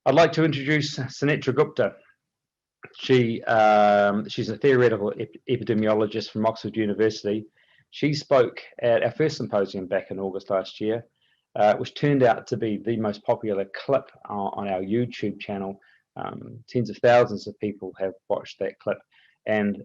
I'd like to introduce Sunetra Gupta. She's a theoretical epidemiologist from Oxford University. She spoke at our first symposium back in August last year, which turned out to be the most popular clip on our YouTube channel. Tens of thousands of people have watched that clip, and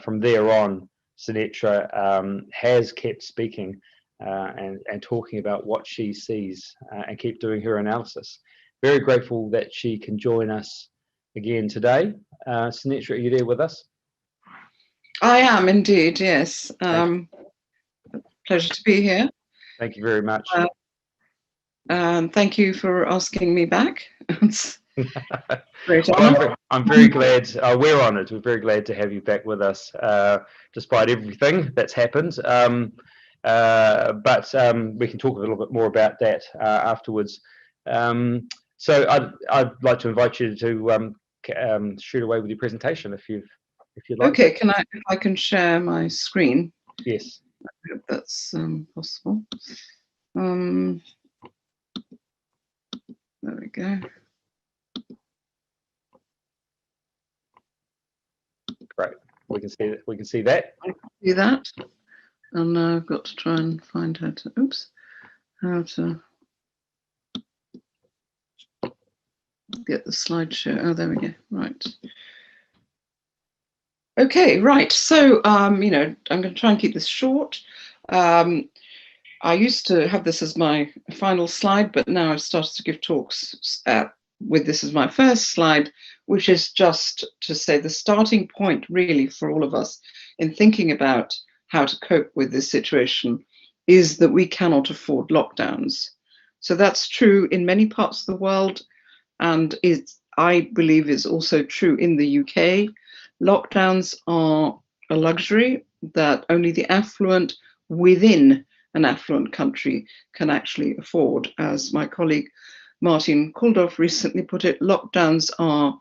from there on, Sunetra has kept speaking and talking about what she sees and keep doing her analysis. Very grateful that she can join us again today. Sunetra, are you there with us? I am indeed, yes. Pleasure to be here. Thank you very much. Thank you for asking me back. Great honor. I'm very glad, we're honoured, we're very glad to have you back with us, despite everything that's happened. But we can talk a little bit more about that afterwards. So I'd like to invite you to shoot away with your presentation if you'd like. Okay, I can share my screen? Yes. I hope that's possible. There we go. Great. We can see that. We can see that. I can see that. And now I've got to try and find how to. Oops. How to get the slideshow. Oh, there we go. Right. Okay, right. So, you know, I'm going to try and keep this short. I used to have this as my final slide, but now I've started to give talks with this as my first slide, which is just to say the starting point really for all of us in thinking about how to cope with this situation is that we cannot afford lockdowns. So that's true in many parts of the world, and I believe is also true in the UK. Lockdowns are a luxury that only the affluent within an affluent country can actually afford. As my colleague Martin Kulldorff recently put it, lockdowns are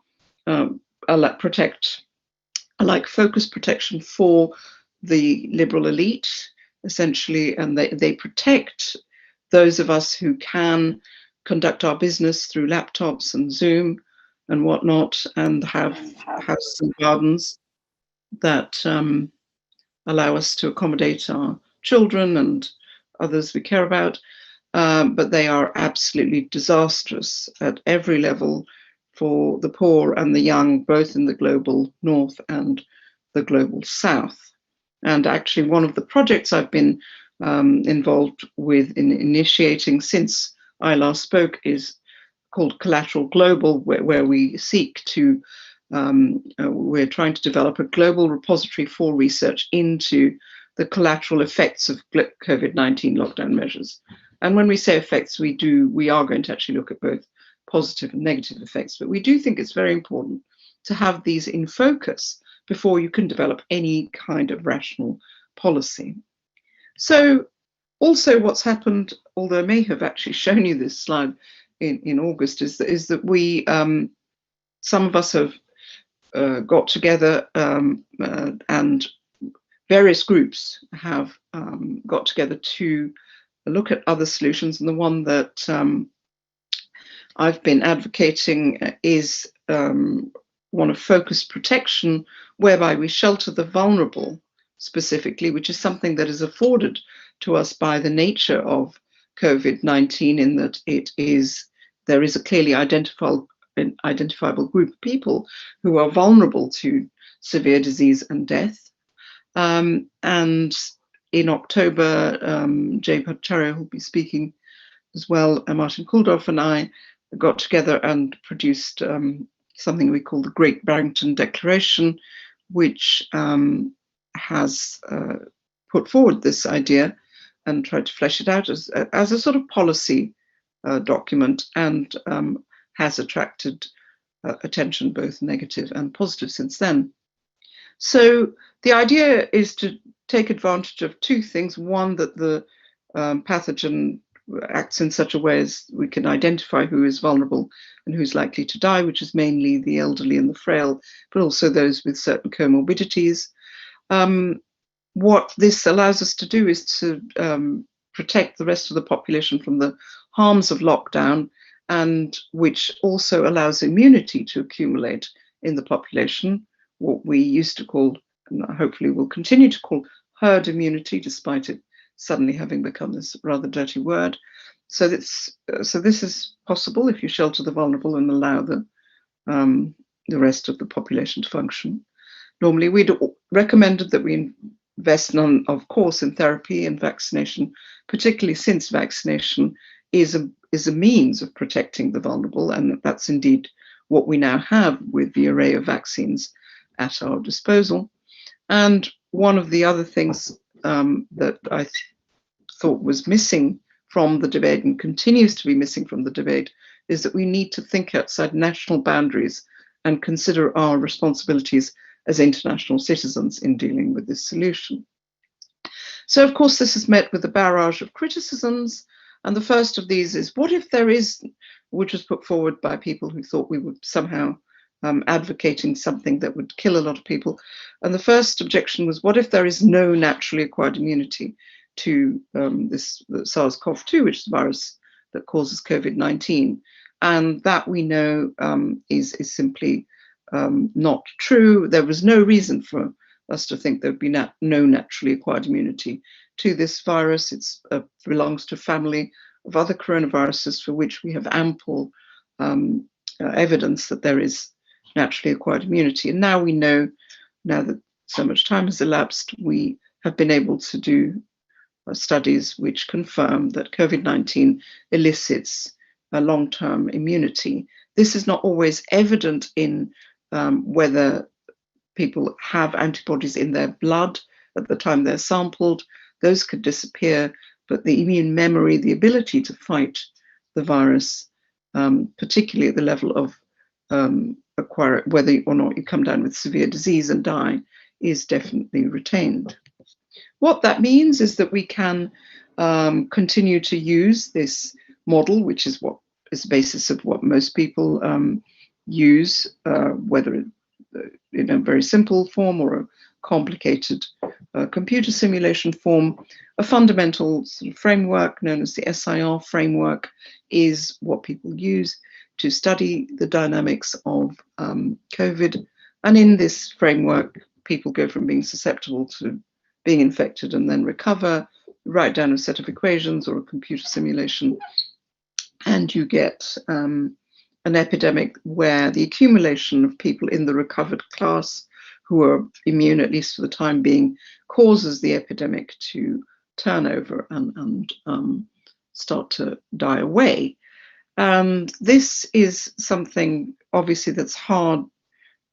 like focus protection for the liberal elite, essentially, and they protect those of us who can conduct our business through laptops and Zoom and whatnot, and have houses and gardens that allow us to accommodate our children and others we care about. But they are absolutely disastrous at every level for the poor and the young, both in the global north and the global south. And actually, one of the projects I've been involved with in initiating since I last spoke is called Collateral Global, where we seek to, we're trying to develop a global repository for research into the collateral effects of COVID-19 lockdown measures. And when we say effects, we are going to actually look at both positive and negative effects, but we do think it's very important to have these in focus before you can develop any kind of rational policy. So also what's happened, although I may have actually shown you this slide in August, is that we, some of us have got together and various groups have got together to look at other solutions. And the one that I've been advocating is one of focused protection, whereby we shelter the vulnerable specifically, which is something that is afforded to us by the nature of COVID-19, in that there is a clearly identifiable group of people who are vulnerable to severe disease and death. And in October, Jay Bhattacharya, who'll be speaking as well, Martin Kulldorff and I got together and produced something we call the Great Barrington Declaration, which has put forward this idea and tried to flesh it out as a sort of policy document, and has attracted attention, both negative and positive, since then. So the idea is to take advantage of two things. One, that the pathogen acts in such a way as we can identify who is vulnerable and who's likely to die, which is mainly the elderly and the frail, but also those with certain comorbidities. What this allows us to do is to protect the rest of the population from the harms of lockdown, and which also allows immunity to accumulate in the population, what we used to call, and hopefully will continue to call, herd immunity, despite it suddenly having become this rather dirty word. So this is possible if you shelter the vulnerable and allow the rest of the population to function. Normally, we'd recommended that we invest, of course, in therapy and vaccination, particularly since vaccination is a means of protecting the vulnerable, and that's indeed what we now have with the array of vaccines at our disposal. And one of the other things that I thought was missing from the debate and continues to be missing from the debate is that we need to think outside national boundaries and consider our responsibilities as international citizens in dealing with this solution. So, of course, this is met with a barrage of criticisms. And the first of these is, what if there is, which was put forward by people who thought we were somehow advocating something that would kill a lot of people. And the first objection was, what if there is no naturally acquired immunity to this SARS-CoV-2, which is the virus that causes COVID-19? And that we know is simply not true. There was no reason for us to think there would be no naturally acquired immunity to this virus. It belongs to a family of other coronaviruses for which we have ample evidence that there is naturally acquired immunity. And now we know, now that so much time has elapsed, we have been able to do studies which confirm that COVID-19 elicits a long-term immunity. This is not always evident in whether people have antibodies in their blood at the time they're sampled. Those could disappear, but the immune memory, the ability to fight the virus, particularly at the level of acquire, whether or not you come down with severe disease and die, is definitely retained. What that means is that we can continue to use this model, which is what is the basis of what most people use, whether in a very simple form or a complicated computer simulation form. A fundamental sort of framework known as the SIR framework is what people use to study the dynamics of COVID. And in this framework, people go from being susceptible to being infected and then recover, write down a set of equations or a computer simulation, and you get an epidemic where the accumulation of people in the recovered class who are immune, at least for the time being, causes the epidemic to turn over and start to die away. This is something, obviously, that's hard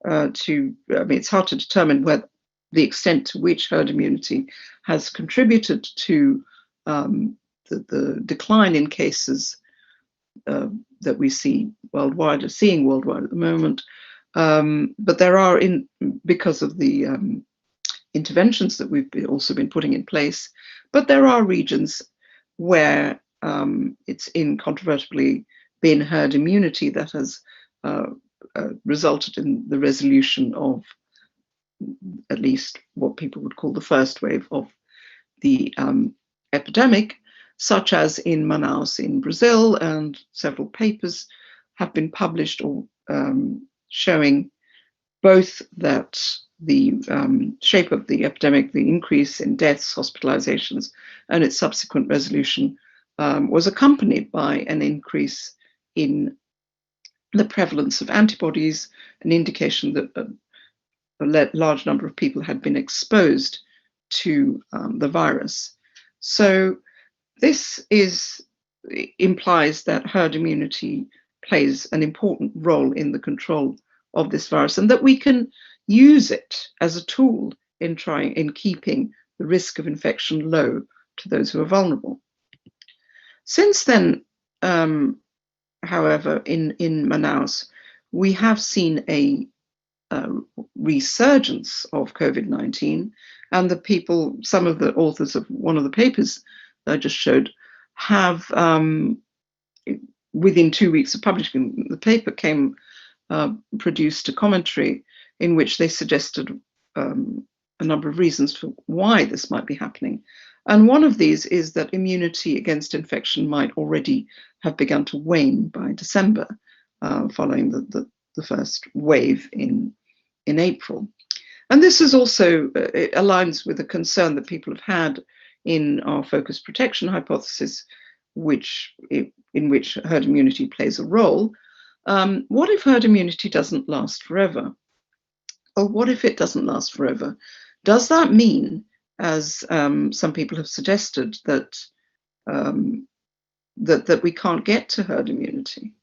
it's hard to determine whether the extent to which herd immunity has contributed to the decline in cases that we see worldwide, are seeing worldwide at the moment. But there are, because of the interventions that we've also been putting in place, but there are regions where it's incontrovertibly been herd immunity that has resulted in the resolution of at least what people would call the first wave of the epidemic, such as in Manaus in Brazil, and several papers have been published or showing both that the shape of the epidemic, the increase in deaths, hospitalizations, and its subsequent resolution was accompanied by an increase in the prevalence of antibodies, an indication that a large number of people had been exposed to the virus. So this implies that herd immunity plays an important role in the control of this virus, and that we can use it as a tool in keeping the risk of infection low to those who are vulnerable. Since then, however, in Manaus, we have seen a resurgence of COVID-19, and some of the authors of one of the papers that I just showed have, within 2 weeks of publishing the paper, produced a commentary in which they suggested a number of reasons for why this might be happening. And one of these is that immunity against infection might already have begun to wane by December, following the first wave in April. And this is also, it aligns with a concern that people have had in our focused protection hypothesis, in which herd immunity plays a role. What if herd immunity doesn't last forever? Or what if it doesn't last forever? Does that mean, as some people have suggested, that that we can't get to herd immunity?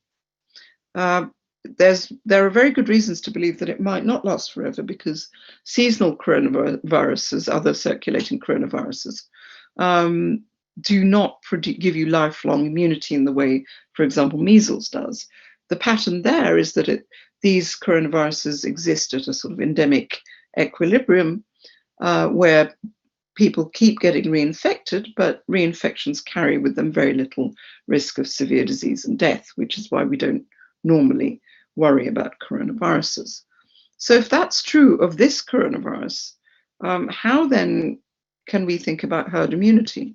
There are very good reasons to believe that it might not last forever, because seasonal coronaviruses, other circulating coronaviruses, do not give you lifelong immunity in the way, for example, measles does. The pattern there is that these coronaviruses exist at a sort of endemic equilibrium, where people keep getting reinfected, but reinfections carry with them very little risk of severe disease and death, which is why we don't normally worry about coronaviruses. So if that's true of this coronavirus, how then can we think about herd immunity?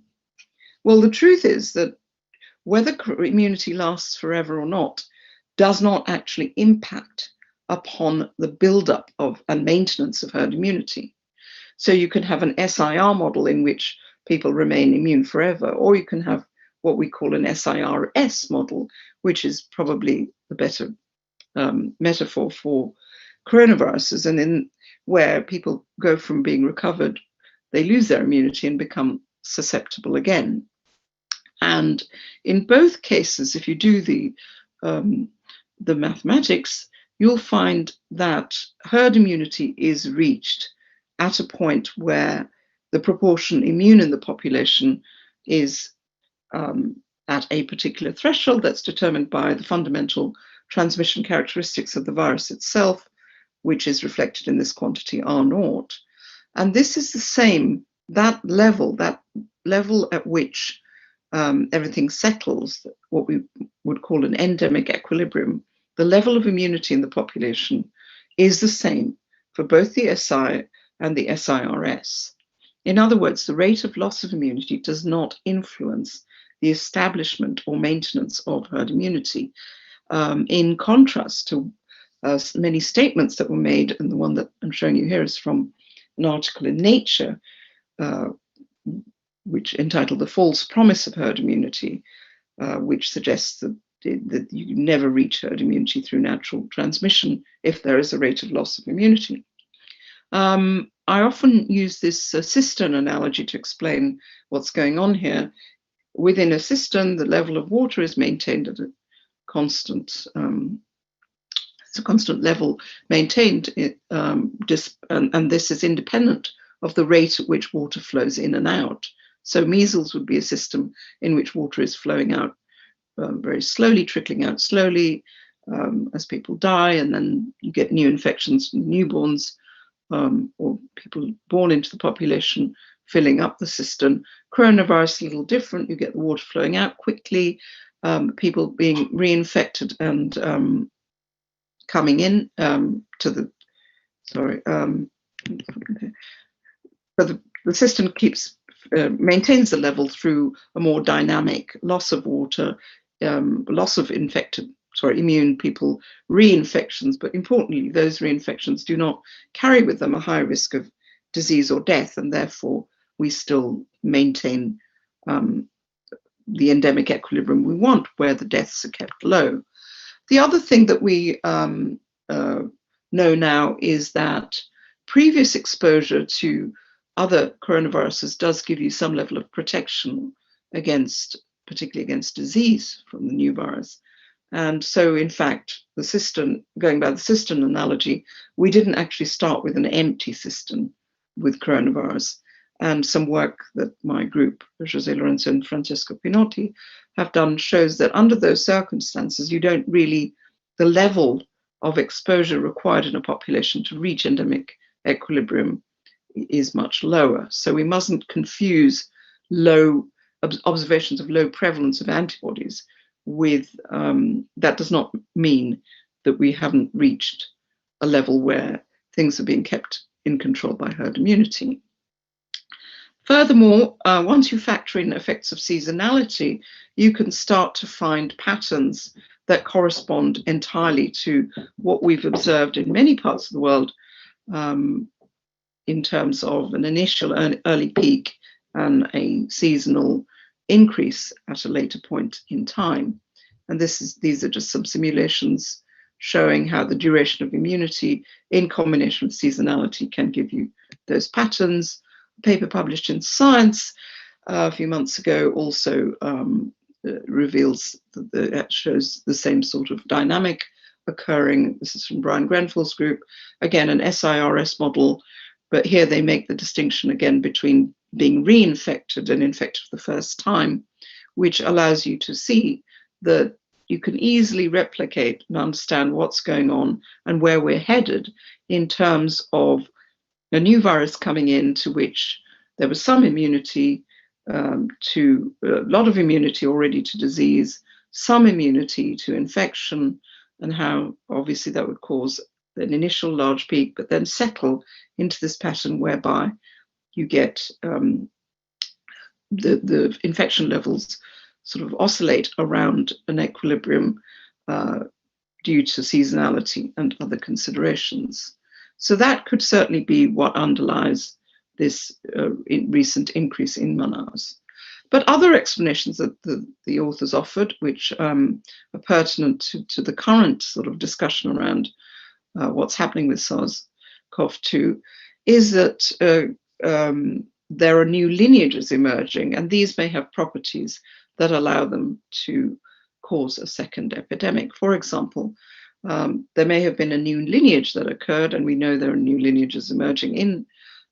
Well, the truth is that whether immunity lasts forever or not does not actually impact upon the buildup of and maintenance of herd immunity. So you can have an SIR model in which people remain immune forever, or you can have what we call an SIRS model, which is probably the better metaphor for coronaviruses, and in where people go from being recovered, they lose their immunity and become susceptible again. And in both cases, if you do the mathematics, you'll find that herd immunity is reached at a point where the proportion immune in the population is at a particular threshold that's determined by the fundamental transmission characteristics of the virus itself, which is reflected in this quantity R0. And this is the same, that level at which everything settles, what we would call an endemic equilibrium. The level of immunity in the population is the same for both the SI and the SIRS. In other words, the rate of loss of immunity does not influence the establishment or maintenance of herd immunity, in contrast to many statements that were made, and the one that I'm showing you here is from an article in Nature, which entitled "The False Promise of Herd Immunity," which suggests that you never reach herd immunity through natural transmission if there is a rate of loss of immunity. I often use this cistern analogy to explain what's going on here. Within a cistern, the level of water is maintained at a constant, it's a constant level maintained, and this is independent of the rate at which water flows in and out. So measles would be a system in which water is flowing out very slowly, trickling out slowly as people die, and then you get new infections from newborns or people born into the population filling up the cistern. Coronavirus, a little different. You get the water flowing out quickly, people being reinfected and coming in to the, but the cistern maintains the level through a more dynamic loss of water, loss of immune people, reinfections, but importantly, those reinfections do not carry with them a high risk of disease or death, and therefore we still maintain the endemic equilibrium we want, where the deaths are kept low. The other thing that we know now is that previous exposure to other coronaviruses does give you some level of protection particularly against disease from the new virus. And so, in fact, the cistern, going by the cistern analogy, we didn't actually start with an empty cistern with coronavirus. And some work that my group, José Lorenzo and Francesco Pinotti, have done shows that under those circumstances, you don't really, the level of exposure required in a population to reach endemic equilibrium is much lower. So we mustn't confuse low observations of low prevalence of antibodies with, that does not mean that we haven't reached a level where things are being kept in control by herd immunity. Furthermore, once you factor in effects of seasonality, you can start to find patterns that correspond entirely to what we've observed in many parts of the world, in terms of an initial early peak and a seasonal increase at a later point in time. And these are just some simulations showing how the duration of immunity in combination with seasonality can give you those patterns. A paper published in Science a few months ago also reveals, shows the same sort of dynamic occurring. This is from Brian Grenfell's group. Again, an SIRS model, but here they make the distinction again between being reinfected and infected for the first time, which allows you to see that you can easily replicate and understand what's going on and where we're headed in terms of a new virus coming in to which there was some immunity, to a lot of immunity already to disease, some immunity to infection, and how obviously that would cause an initial large peak, but then settle into this pattern whereby you get the infection levels sort of oscillate around an equilibrium due to seasonality and other considerations. So that could certainly be what underlies this recent increase in man-hours. But other explanations that the authors offered, which are pertinent to the current sort of discussion around what's happening with SARS-CoV-2, is that there are new lineages emerging, and these may have properties that allow them to cause a second epidemic. For example, there may have been a new lineage that occurred, and we know there are new lineages emerging in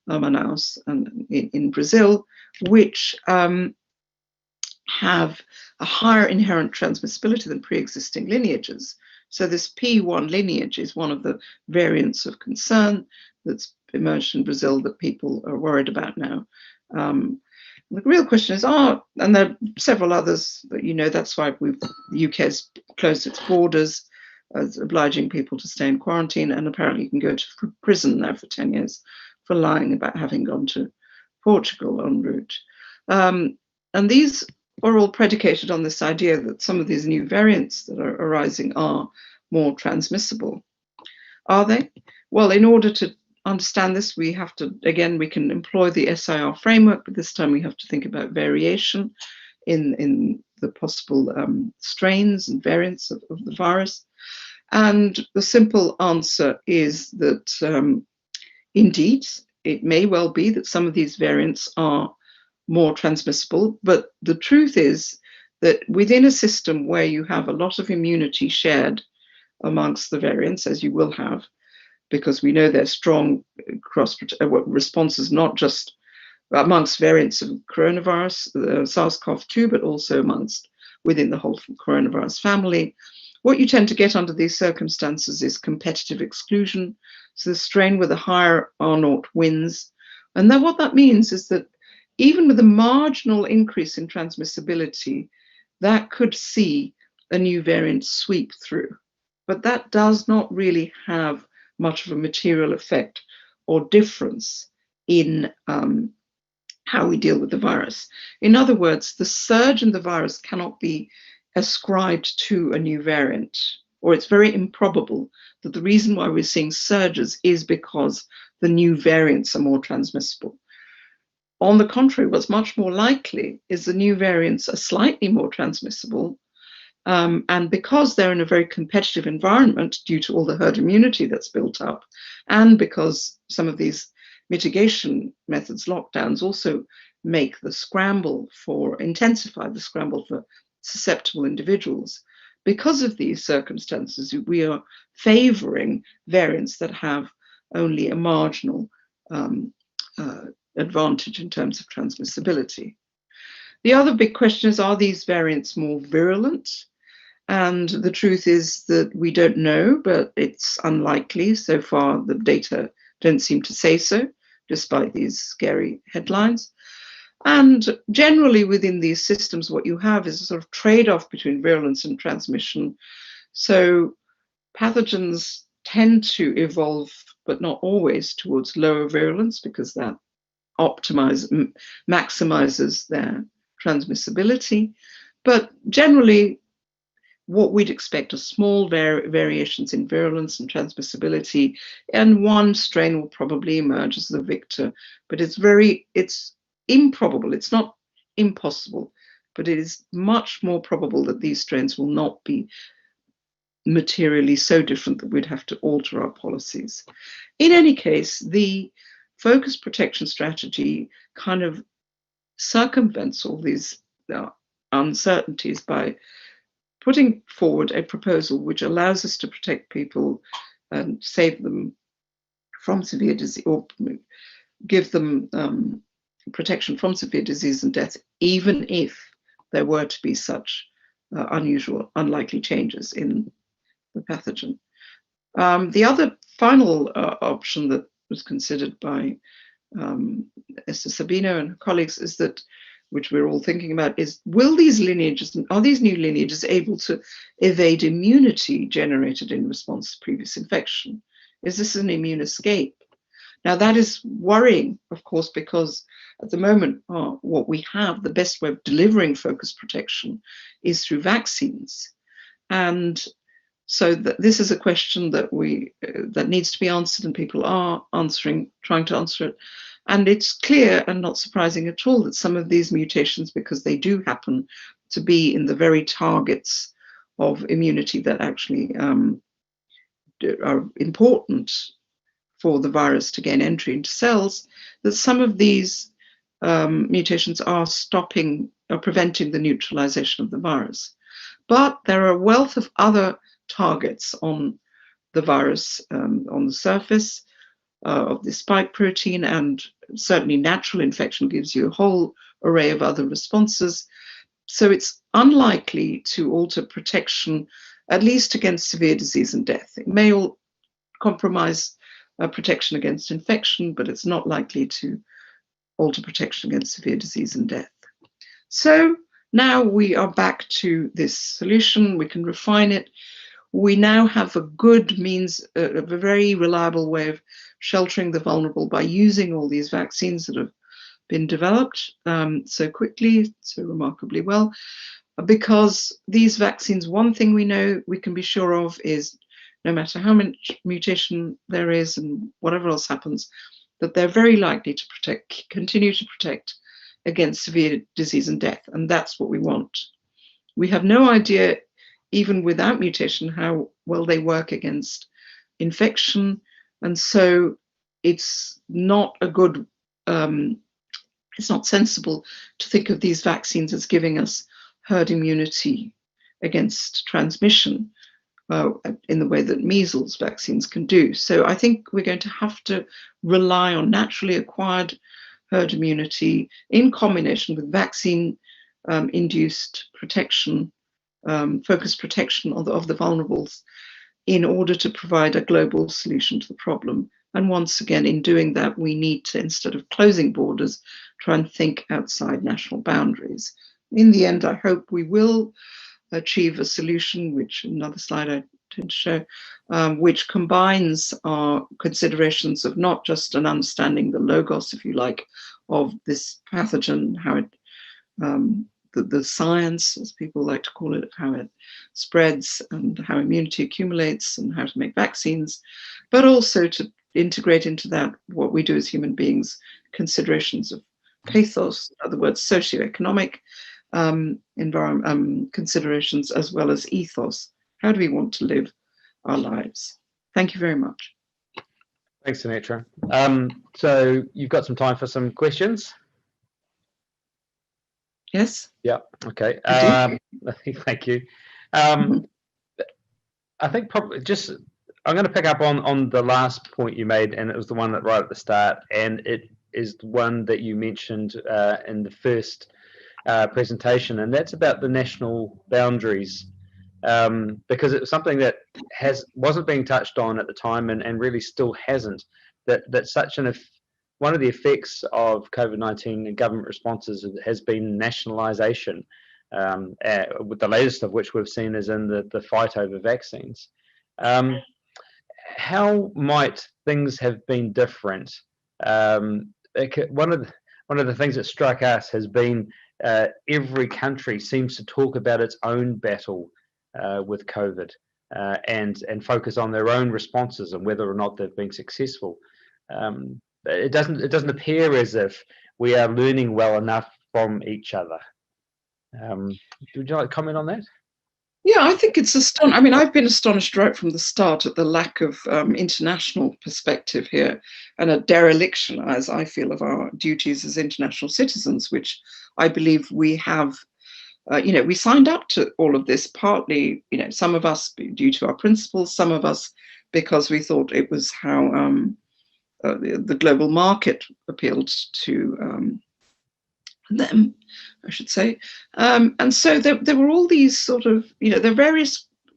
Manaus and in Brazil, which have a higher inherent transmissibility than pre-existing lineages. So this P1 lineage is one of the variants of concern that's emerged in Brazil that people are worried about now. The real question is, and there are several others, but that's why the UK has closed its borders, obliging people to stay in quarantine, and apparently you can go to prison now for 10 years for lying about having gone to Portugal en route. And these are all predicated on this idea that some of these new variants that are arising are more transmissible. Are they? Well, in order to understand this, we have to, again, we can employ the SIR framework, but this time we have to think about variation in the possible strains and variants of the virus. And the simple answer is that indeed, it may well be that some of these variants are more transmissible, but the truth is that within a system where you have a lot of immunity shared amongst the variants, as you will have, because we know there's strong cross responses, not just amongst variants of coronavirus, SARS-CoV-2, but also within the whole coronavirus family. What you tend to get under these circumstances is competitive exclusion. So the strain with a higher R0 wins. And then what that means is that even with a marginal increase in transmissibility, that could see a new variant sweep through. But that does not really have much of a material effect or difference in how we deal with the virus. In other words, the surge in the virus cannot be ascribed to a new variant, or it's very improbable that the reason why we're seeing surges is because the new variants are more transmissible. On the contrary, what's much more likely is the new variants are slightly more transmissible, and because they're in a very competitive environment due to all the herd immunity that's built up, and because some of these mitigation methods, lockdowns, also intensify the scramble for susceptible individuals. Because of these circumstances, we are favoring variants that have only a marginal advantage in terms of transmissibility. The other big question is, are these variants more virulent? And the truth is that we don't know, but it's unlikely. So far, the data don't seem to say so, despite these scary headlines. And generally within these systems, what you have is a sort of trade-off between virulence and transmission. So pathogens tend to evolve, but not always, towards lower virulence, because that maximizes their transmissibility. But generally, what we'd expect are small variations in virulence and transmissibility, and one strain will probably emerge as the victor. But it's improbable. It's not impossible, but it is much more probable that these strains will not be materially so different that we'd have to alter our policies. In any case, the focus protection strategy kind of circumvents all these uncertainties by putting forward a proposal which allows us to protect people and save them from severe disease, or give them protection from severe disease and death, even if there were to be such unlikely changes in the pathogen. The other final option that was considered by Esther Sabino and her colleagues is that, which we're all thinking about, is are these new lineages able to evade immunity generated in response to previous infection? Is this an immune escape? Now that is worrying, of course, because at the moment, what we have, the best way of delivering focused protection is through vaccines. And so this is a question that needs to be answered, and people are trying to answer it. And it's clear and not surprising at all that some of these mutations, because they do happen to be in the very targets of immunity that actually are important for the virus to gain entry into cells, that some of these mutations are preventing the neutralization of the virus. But there are a wealth of other targets on the virus, on the surface of the spike protein, and certainly natural infection gives you a whole array of other responses. So it's unlikely to alter protection, at least against severe disease and death. It may compromise protection against infection, but it's not likely to alter protection against severe disease and death. So now we are back to this solution. We can refine it. We now have a good means, a very reliable way of sheltering the vulnerable by using all these vaccines that have been developed so quickly, so remarkably well. Because these vaccines, one thing we know we can be sure of is, no matter how much mutation there is and whatever else happens, that they're very likely to continue to protect against severe disease and death. And that's what we want. We have no idea, even without mutation, how well they work against infection. And so it's not it's not sensible to think of these vaccines as giving us herd immunity against transmission in the way that measles vaccines can do. So I think we're going to have to rely on naturally acquired herd immunity in combination with vaccine-induced protection, focused protection of the vulnerables, in order to provide a global solution to the problem. And once again, in doing that, we need to, instead of closing borders, try and think outside national boundaries. In the end, I hope we will achieve a solution, which another slide I tend to show, which combines our considerations of not just an understanding the logos, if you like, of this pathogen, how it, the science, as people like to call it, how it spreads and how immunity accumulates and how to make vaccines, but also to integrate into that what we do as human beings, considerations of pathos, in other words, socioeconomic considerations, as well as ethos. How do we want to live our lives? Thank you very much. Thanks, Sunetra. So you've got some time for some questions? Yes. Yeah. Okay. Thank you. I think probably just I'm going to pick up on the last point you made, and it was the one that right at the start, and it is the one that you mentioned in the first presentation, and that's about the national boundaries, because it was something that wasn't being touched on at the time, and really still hasn't. That such one of the effects of COVID-19 and government responses has been nationalisation, with the latest of which we've seen is in the fight over vaccines. How might things have been different one of the things that struck us has been every country seems to talk about its own battle with COVID and focus on their own responses and whether or not they've been successful. It doesn't appear as if we are learning well enough from each other. Would you like to comment on that? Yeah, I think it's astonishing. I mean, I've been astonished right from the start at the lack of international perspective here and a dereliction, as I feel, of our duties as international citizens, which I believe we have. We signed up to all of this partly, some of us due to our principles, some of us because we thought it was how the global market appealed to them, I should say. And so there were all these sort of,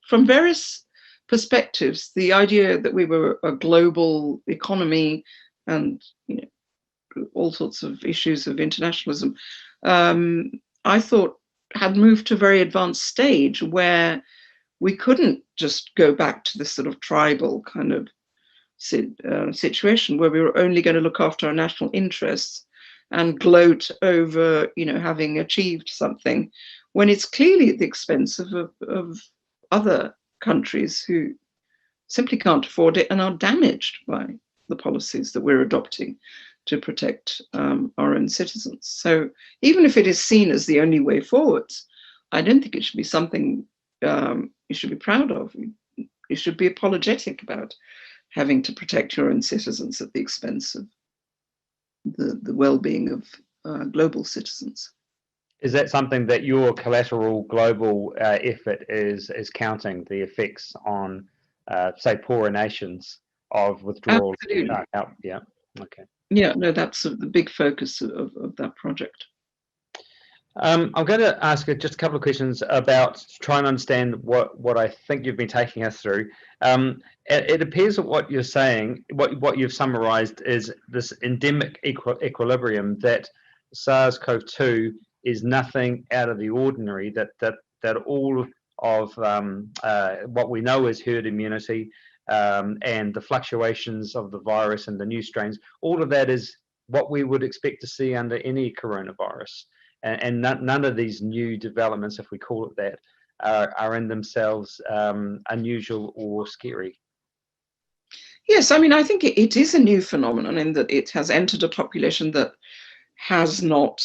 from various perspectives, the idea that we were a global economy and, all sorts of issues of internationalism, I thought had moved to a very advanced stage where we couldn't just go back to this sort of tribal kind of situation where we were only going to look after our national interests and gloat over, having achieved something, when it's clearly at the expense of other countries who simply can't afford it and are damaged by the policies that we're adopting to protect our own citizens. So even if it is seen as the only way forward, I don't think it should be something you should be proud of. You should be apologetic about having to protect your own citizens at the expense of the well-being of global citizens. Is that something that your collateral global effort is counting the effects on, say, poorer nations of withdrawal? Absolutely. Yeah. Okay. Yeah, no, that's the big focus of that project. I'm going to ask just a couple of questions about trying to understand what I think you've been taking us through. It appears that what you're saying, what you've summarized, is this endemic equilibrium, that SARS-CoV-2 is nothing out of the ordinary, that all of what we know is herd immunity and the fluctuations of the virus and the new strains, all of that is what we would expect to see under any coronavirus. And none of these new developments, if we call it that, are in themselves unusual or scary. Yes, I mean, I think it is a new phenomenon in that it has entered a population that has not,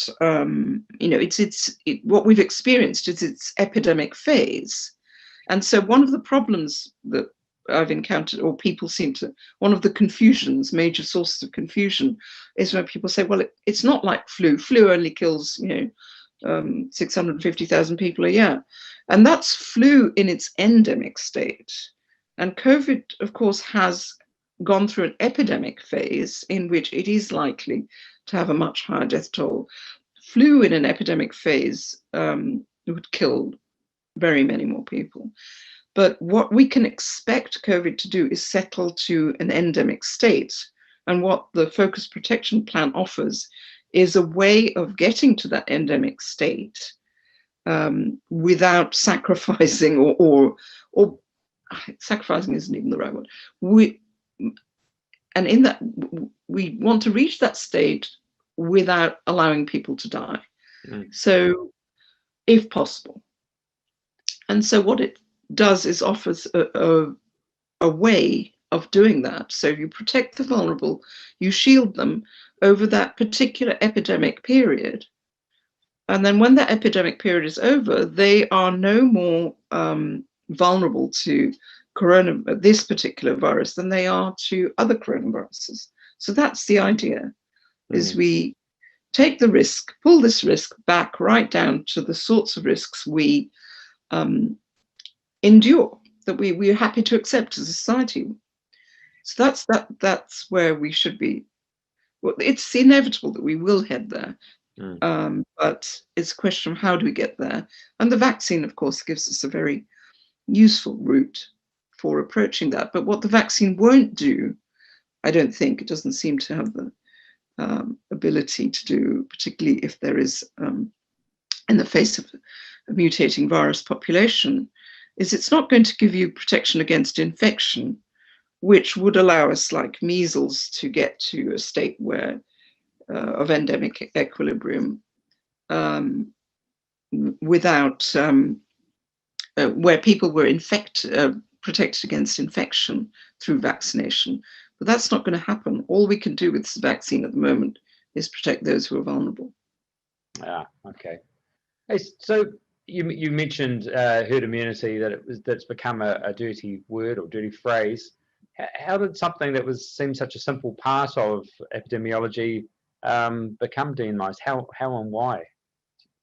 what we've experienced is its epidemic phase. And so one of the problems that I've encountered, or people seem to, one of the confusions, major sources of confusion, is when people say, well, it's not like flu. Flu only kills, 650,000 people a year. And that's flu in its endemic state. And COVID, of course, has gone through an epidemic phase in which it is likely to have a much higher death toll. Flu in an epidemic phase would kill very many more people. But what we can expect COVID to do is settle to an endemic state. And what the Focused Protection Plan offers is a way of getting to that endemic state without sacrificing or sacrificing isn't even the right word. And in that, we want to reach that state without allowing people to die. So, if possible. And so what it does is offers a way of doing that. So you protect the vulnerable, you shield them over that particular epidemic period. And then when that epidemic period is over, they are no more vulnerable to this particular virus than they are to other coronaviruses. So that's the idea, is we take the risk, pull this risk back right down to the sorts of risks we endure, that we're happy to accept as a society. So that's where we should be. Well, it's inevitable that we will head there, but it's a question of how do we get there. And the vaccine, of course, gives us a very useful route for approaching that. But what the vaccine won't do, I don't think, it doesn't seem to have the ability to do, particularly if there is, in the face of a mutating virus population, is it's not going to give you protection against infection, which would allow us, like measles, to get to a state where of endemic equilibrium without where people were protected against infection through vaccination. But that's not going to happen. All we can do with this vaccine at the moment is protect those who are vulnerable. Ah, okay. Hey, so you mentioned herd immunity, that's become a dirty word or dirty phrase. How did something that seemed such a simple part of epidemiology become demonized? How and why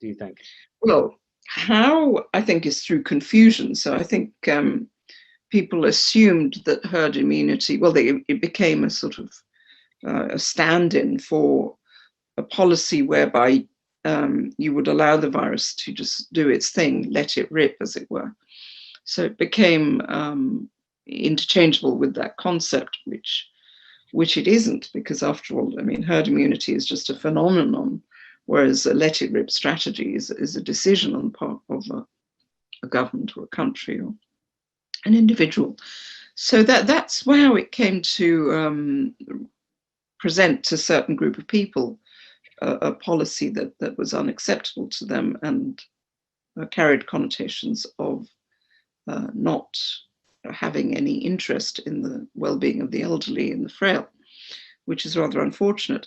do you think? Well, how, I think, is through confusion. So I think people assumed that herd immunity, well, it became a sort of a stand-in for a policy whereby you would allow the virus to just do its thing, let it rip, as it were. So it became interchangeable with that concept, which it isn't, because after all, I mean, herd immunity is just a phenomenon, whereas a let it rip strategy is a decision on the part of a government or a country or an individual. So that's how it came to present to a certain group of people a policy that was unacceptable to them and carried connotations of not having any interest in the well-being of the elderly and the frail, which is rather unfortunate.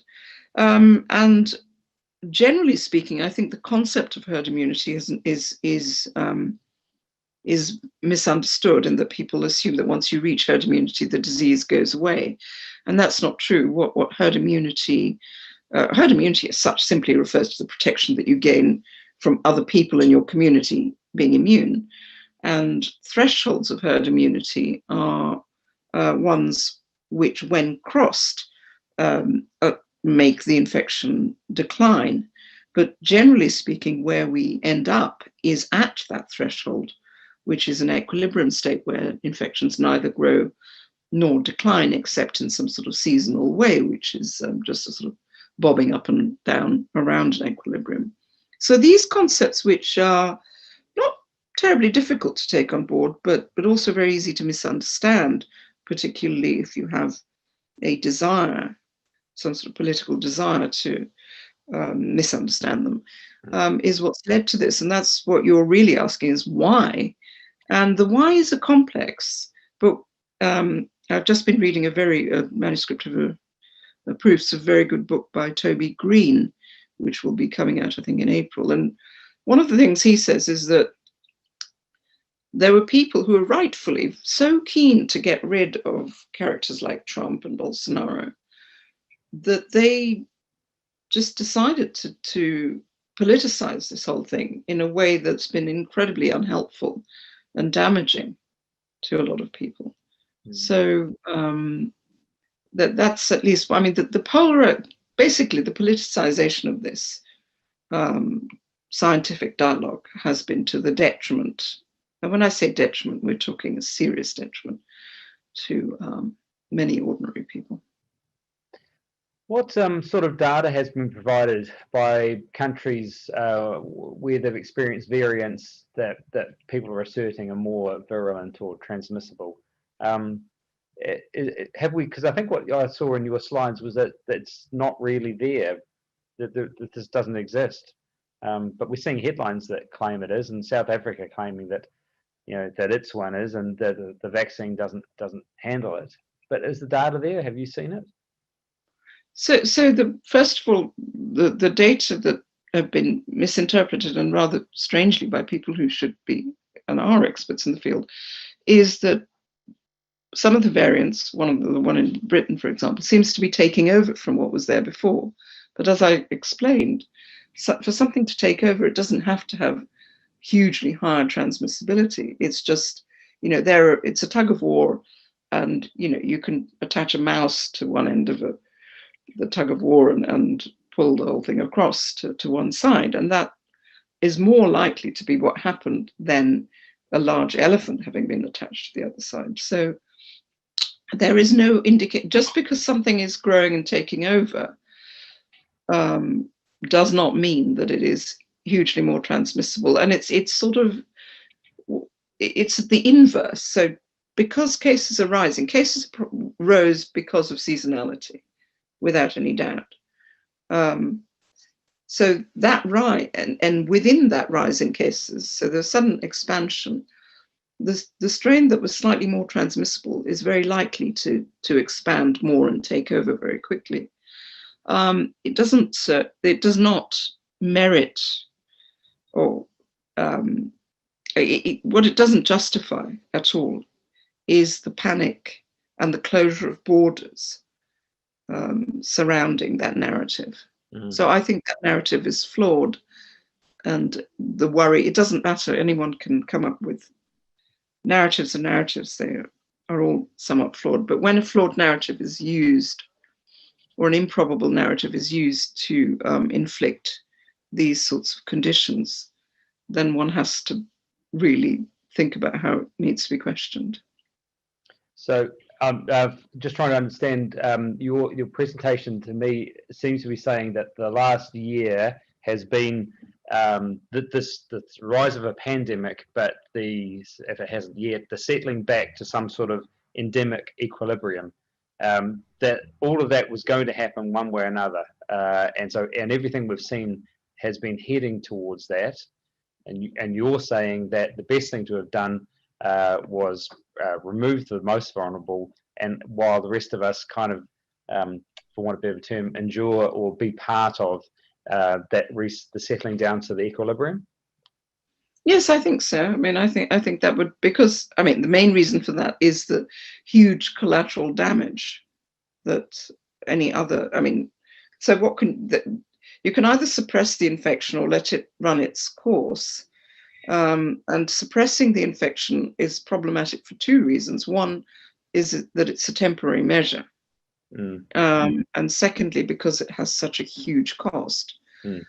And generally speaking, I think the concept of herd immunity is misunderstood, in that people assume that once you reach herd immunity, the disease goes away, and that's not true. What herd immunity as such simply refers to the protection that you gain from other people in your community being immune. And thresholds of herd immunity are ones which, when crossed, make the infection decline. But generally speaking, where we end up is at that threshold, which is an equilibrium state where infections neither grow nor decline, except in some sort of seasonal way, which is just a sort of bobbing up and down around an equilibrium. So these concepts, which are not terribly difficult to take on board, but also very easy to misunderstand, particularly if you have a desire, some sort of political desire to misunderstand them, is what's led to this. And that's what you're really asking, is why? And the why is a complex, but I've just been reading a manuscript of proofs, a very good book by Toby Green, which will be coming out, I think, in April. And one of the things he says is that there were people who were rightfully so keen to get rid of characters like Trump and Bolsonaro that they just decided to politicize this whole thing in a way that's been incredibly unhelpful and damaging to a lot of people. So that's at least, I mean, basically the politicization of this scientific dialogue has been to the detriment, and when I say detriment, we're talking a serious detriment to many ordinary people. What sort of data has been provided by countries where they've experienced variants that people are asserting are more virulent or transmissible? Have we? Because I think what I saw in your slides was that it's not really there, that this doesn't exist. But we're seeing headlines that claim it is, and South Africa claiming that that its one is, and the vaccine doesn't handle it. But is the data there? Have you seen it? So first of all, the data that have been misinterpreted, and rather strangely by people who should be and are experts in the field, is that some of the variants, the one in Britain, for example, seems to be taking over from what was there before. But as I explained, for something to take over, it doesn't have to have hugely higher transmissibility. It's just, it's a tug of war, and you can attach a mouse to one end of the tug of war and pull the whole thing across to one side, and that is more likely to be what happened than a large elephant having been attached to the other side. So there is no indication, just because something is growing and taking over does not mean that it is hugely more transmissible. And it's the inverse. So because cases are rising, cases rose because of seasonality, without any doubt. So that rise, and within that rise in cases, so the sudden expansion, the strain that was slightly more transmissible is very likely to expand more and take over very quickly. It does not merit, or what it doesn't justify at all is the panic and the closure of borders surrounding that narrative. So I think that narrative is flawed, and the worry, it doesn't matter, anyone can come up with narratives, and narratives, they are all somewhat flawed, but when a flawed narrative is used, or an improbable narrative is used to inflict these sorts of conditions, then one has to really think about how it needs to be questioned. So just trying to understand, your presentation to me seems to be saying that the last year has been this rise of a pandemic, but if it hasn't yet, the settling back to some sort of endemic equilibrium. That all of that was going to happen one way or another, and everything we've seen has been heading towards that. And you're saying that the best thing to have done was remove the most vulnerable, and while the rest of us kind of, for want of a better term, endure or be part of the settling down to the equilibrium. Yes, I think so. I mean, I think that would, because I mean, the main reason for that is the huge collateral damage that any other. I mean, so you can either suppress the infection or let it run its course. And suppressing the infection is problematic for two reasons. One is that it's a temporary measure. And secondly, because it has such a huge cost.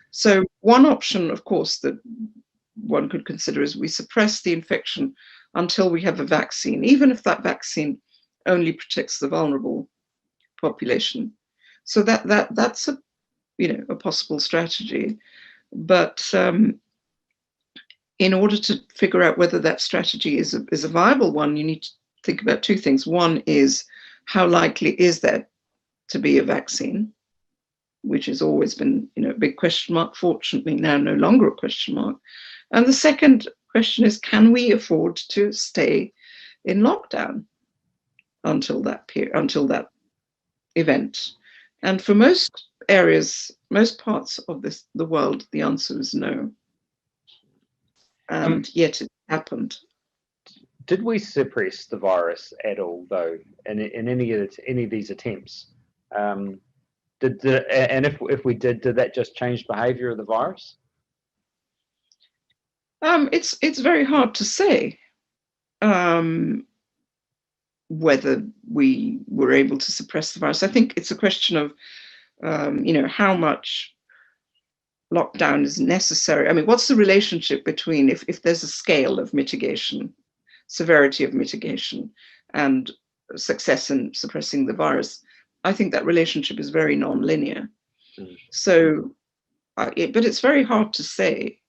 So one option, of course, that one could consider is we suppress the infection until we have a vaccine, even if that vaccine only protects the vulnerable population. So that's a possible strategy. But in order to figure out whether that strategy is a viable one, you need to think about two things. One is, how likely is there to be a vaccine, which has always been a big question mark, fortunately now no longer a question mark. And the second question is, can we afford to stay in lockdown until that event? And for most areas, most parts of the world, the answer is no. And yet it happened. Did we suppress the virus at all, though, in any of these attempts? And if we did that just change behaviour of the virus? It's very hard to say whether we were able to suppress the virus. I think it's a question of how much lockdown is necessary. I mean, what's the relationship between, if there's a scale of mitigation, severity of mitigation, and success in suppressing the virus? I think that relationship is very non-linear. So, but it's very hard to say.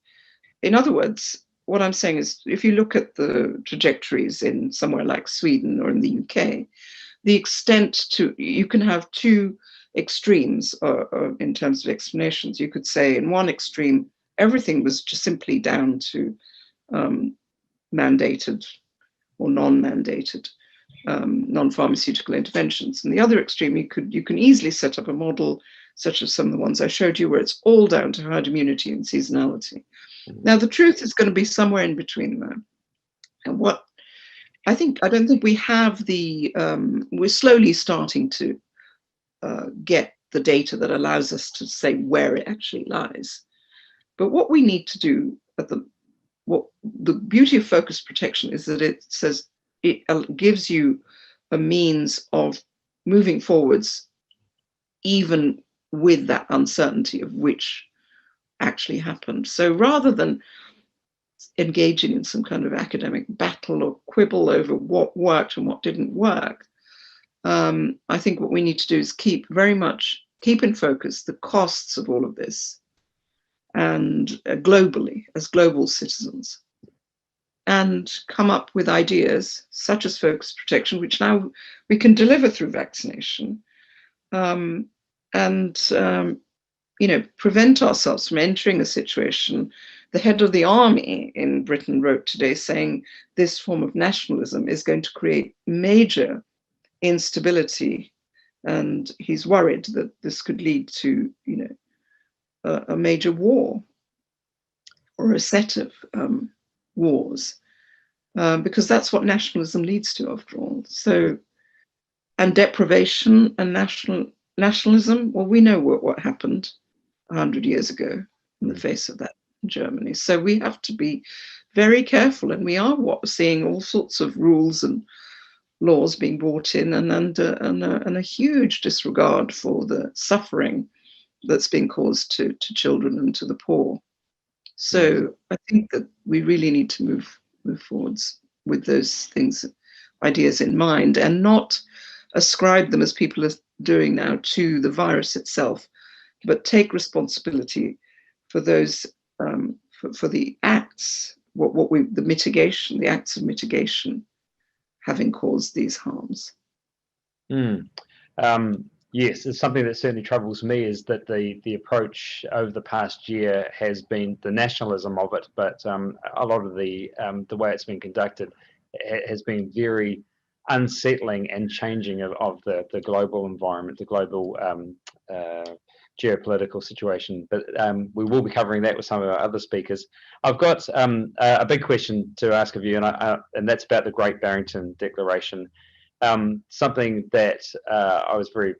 In other words, what I'm saying is, if you look at the trajectories in somewhere like Sweden or in the UK, the extent to, you can have two extremes in terms of explanations. You could say in one extreme, everything was just simply down to mandated or non-mandated non-pharmaceutical interventions. In the other extreme, you can easily set up a model such as some of the ones I showed you, where it's all down to herd immunity and seasonality. Now, the truth is going to be somewhere in between there. And what I don't think we have we're slowly starting to get the data that allows us to say where it actually lies. But what we need to do what the beauty of focused protection is that it says it gives you a means of moving forwards, even with that uncertainty of which actually happened. So rather than engaging in some kind of academic battle or quibble over what worked and what didn't work, I think what we need to do is keep in focus the costs of all of this, and globally, as global citizens, and come up with ideas such as focused protection, which now we can deliver through vaccination, and prevent ourselves from entering a situation. The head of the army in Britain wrote today saying this form of nationalism is going to create major instability, and he's worried that this could lead to, a major war or a set of wars, because that's what nationalism leads to, after all. So, and deprivation and nationalism. Well, we know what happened 100 years ago in the face of that in Germany. So we have to be very careful, and we are seeing all sorts of rules and laws being brought in, and a huge disregard for the suffering that's being caused to children and to the poor. So I think that we really need to move forwards with those things, ideas in mind, and not ascribe them, as people are doing now, to the virus itself, but take responsibility for those, for the acts, the acts of mitigation having caused these harms. Yes, it's something that certainly troubles me, is that the approach over the past year has been the nationalism of it, but a lot of the way it's been conducted has been very unsettling and changing of the global environment, the global geopolitical situation. But we will be covering that with some of our other speakers. I've got a big question to ask of you, and that's about the Great Barrington Declaration. Something that I was very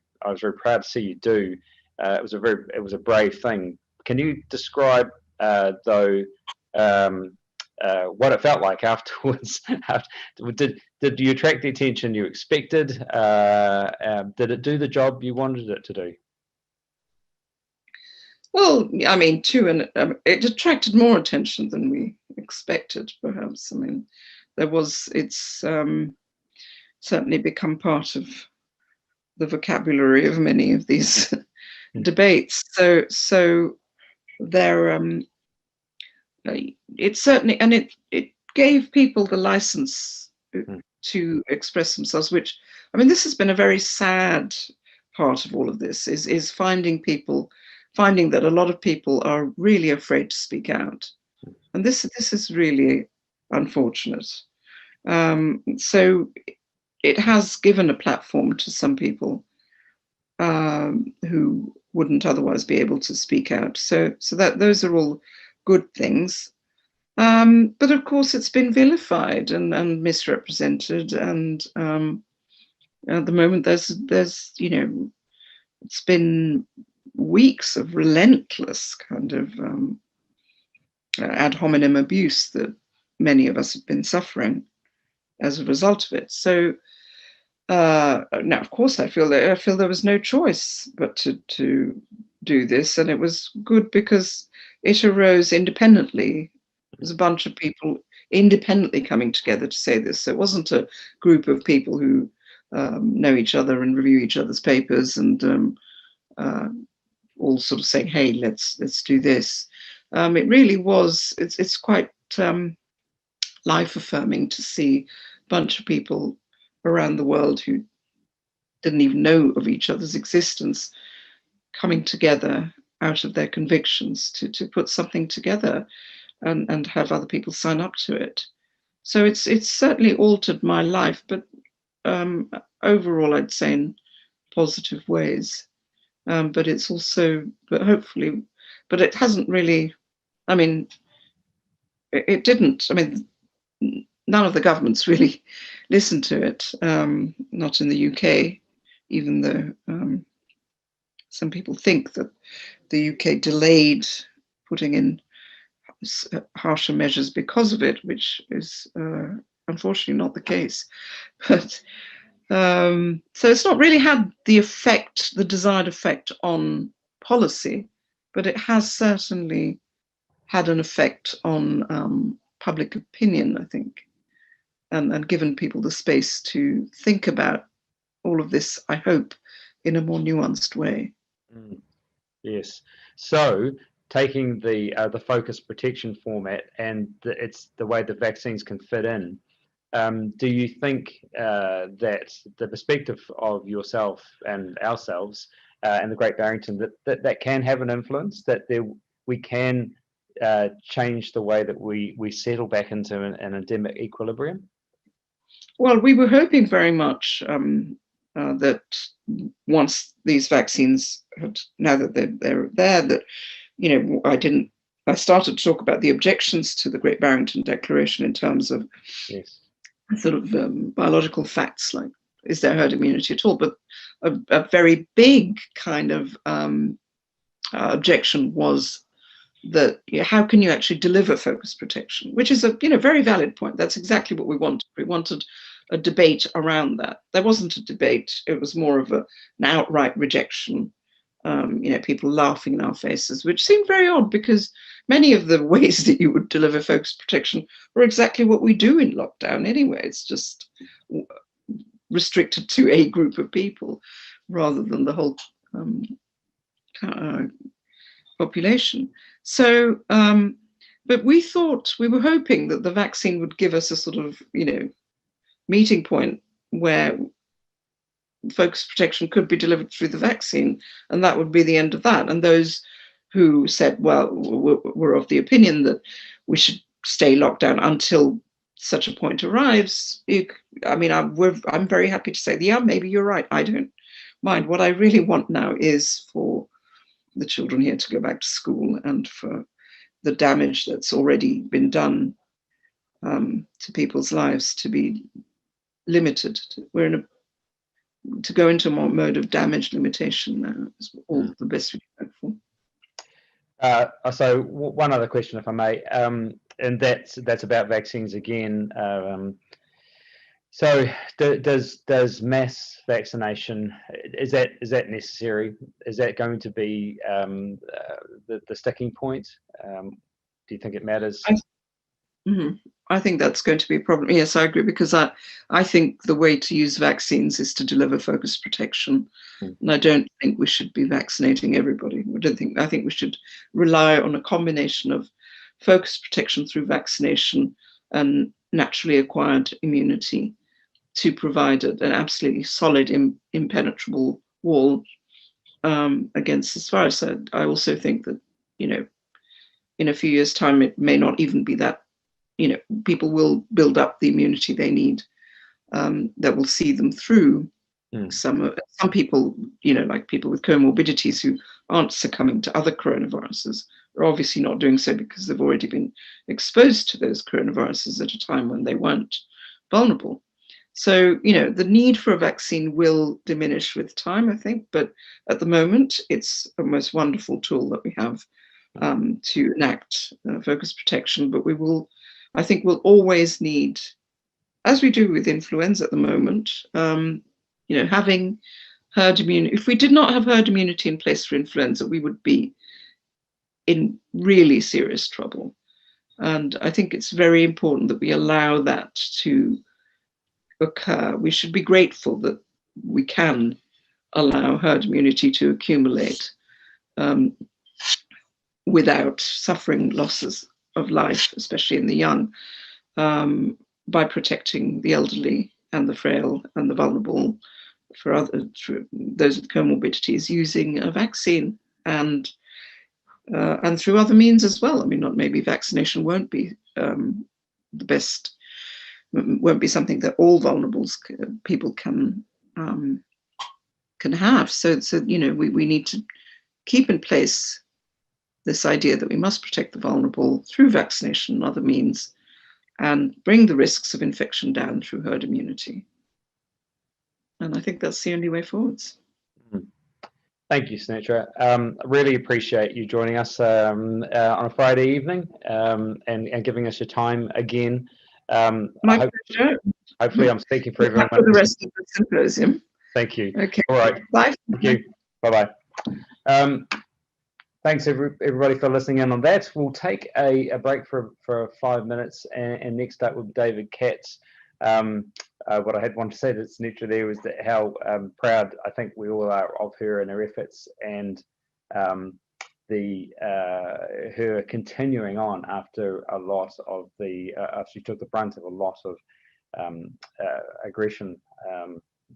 proud to see you do. It was a brave thing. Can you describe though what it felt like afterwards? Did you attract the attention you expected? Did it do the job you wanted it to do? Well, I mean, it attracted more attention than we expected, perhaps. I mean, it's certainly become part of the vocabulary of many of these debates. So there, it certainly, and it gave people the license to express themselves. Which, I mean, this has been a very sad part of all of this, is finding that a lot of people are really afraid to speak out, and this is really unfortunate. So it has given a platform to some people who wouldn't otherwise be able to speak out. So that those are all good things. But of course, it's been vilified and misrepresented, and at the moment there's it's been weeks of relentless kind of ad hominem abuse that many of us have been suffering as a result of it. So now, of course, I feel there was no choice but to do this, and it was good because it arose independently. It was a bunch of people independently coming together to say this. So it wasn't a group of people who know each other and review each other's papers and all sort of saying, "Hey, let's do this." It really was. It's quite life affirming to see a bunch of people around the world who didn't even know of each other's existence coming together out of their convictions to put something together and have other people sign up to it. So it's certainly altered my life, but overall I'd say in positive ways. But it's also, but hopefully, but it hasn't really, I mean, it didn't, I mean, none of the governments really listened to it, not in the UK, even though some people think that the UK delayed putting in harsher measures because of it, which is unfortunately not the case. But so it's not really had the desired effect on policy, but it has certainly had an effect on public opinion, I think, and given people the space to think about all of this, I hope, in a more nuanced way. Yes. So taking the focus protection format, and it's the way the vaccines can fit in. Do you think that the perspective of yourself and ourselves and the Great Barrington that can have an influence, that we can change the way that we settle back into an endemic equilibrium? Well, we were hoping very much that once these vaccines had, now that they're there, that, I started to talk about the objections to the Great Barrington Declaration in terms of Yes. sort of biological facts, like, is there herd immunity at all? But a very big kind of objection was that, how can you actually deliver focused protection, which is a very valid point. That's exactly what we wanted. We wanted a debate around that. There wasn't a debate. It was more of an outright rejection. People laughing in our faces, which seemed very odd because many of the ways that you would deliver focused protection are exactly what we do in lockdown anyway. It's just restricted to a group of people rather than the whole population. So, but we were hoping that the vaccine would give us a sort of, meeting point where focused protection could be delivered through the vaccine, and that would be the end of that. And those who said, well, we're of the opinion that we should stay locked down until such a point arrives, I'm very happy to say, yeah, maybe you're right. I don't mind. What I really want now is for the children here to go back to school, and for the damage that's already been done to people's lives to be limited. We're to go into a more mode of damage limitation now is all the best we can hope for. So one other question, if I may, and that's about vaccines again. So does mass vaccination, is that necessary? Is that going to be the sticking point? Do you think it matters? I think that's going to be a problem. Yes, I agree, because I think the way to use vaccines is to deliver focused protection. And I don't think we should be vaccinating everybody. I think we should rely on a combination of focused protection through vaccination and naturally acquired immunity to provide an absolutely solid, impenetrable wall against this virus. I also think that, in a few years' time, it may not even be that, people will build up the immunity they need that will see them through. Some people, like people with comorbidities who aren't succumbing to other coronaviruses, are obviously not doing so because they've already been exposed to those coronaviruses at a time when they weren't vulnerable. So, the need for a vaccine will diminish with time, I think, but at the moment, it's a most wonderful tool that we have to enact focused protection. But I think we'll always need, as we do with influenza at the moment, having herd immunity. If we did not have herd immunity in place for influenza, we would be in really serious trouble. And I think it's very important that we allow that to occur. We should be grateful that we can allow herd immunity to accumulate without suffering losses of life, especially in the young, by protecting the elderly and the frail and the vulnerable for those with comorbidities, using a vaccine and through other means as well. Not maybe vaccination won't be the best, won't be something that all vulnerable people can have. So we need to keep in place this idea that we must protect the vulnerable through vaccination and other means, and bring the risks of infection down through herd immunity. And I think that's the only way forwards. Thank you, Sunetra. I really appreciate you joining us on a Friday evening and giving us your time again. My pleasure. Hopefully I'm speaking for everyone. For the rest of the symposium. Thank you. Okay. All right. Bye. Thank you. Bye-bye. Thanks everybody for listening in on that. We'll take a break for 5 minutes, and next up with David Katz. What I had wanted to say to Sunetra there was that how proud I think we all are of her and her efforts, and her continuing on after a loss of after she took the brunt of a loss of aggression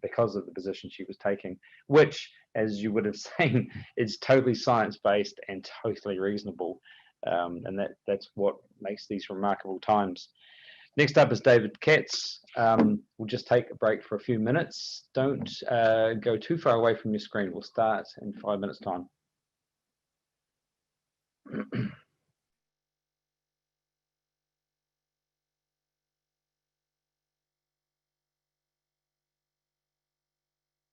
because of the position she was taking, which, as you would have seen, is totally science-based and totally reasonable. And that's what makes these remarkable times. Next up is David Katz. We'll just take a break for a few minutes. Don't go too far away from your screen. We'll start in 5 minutes' time.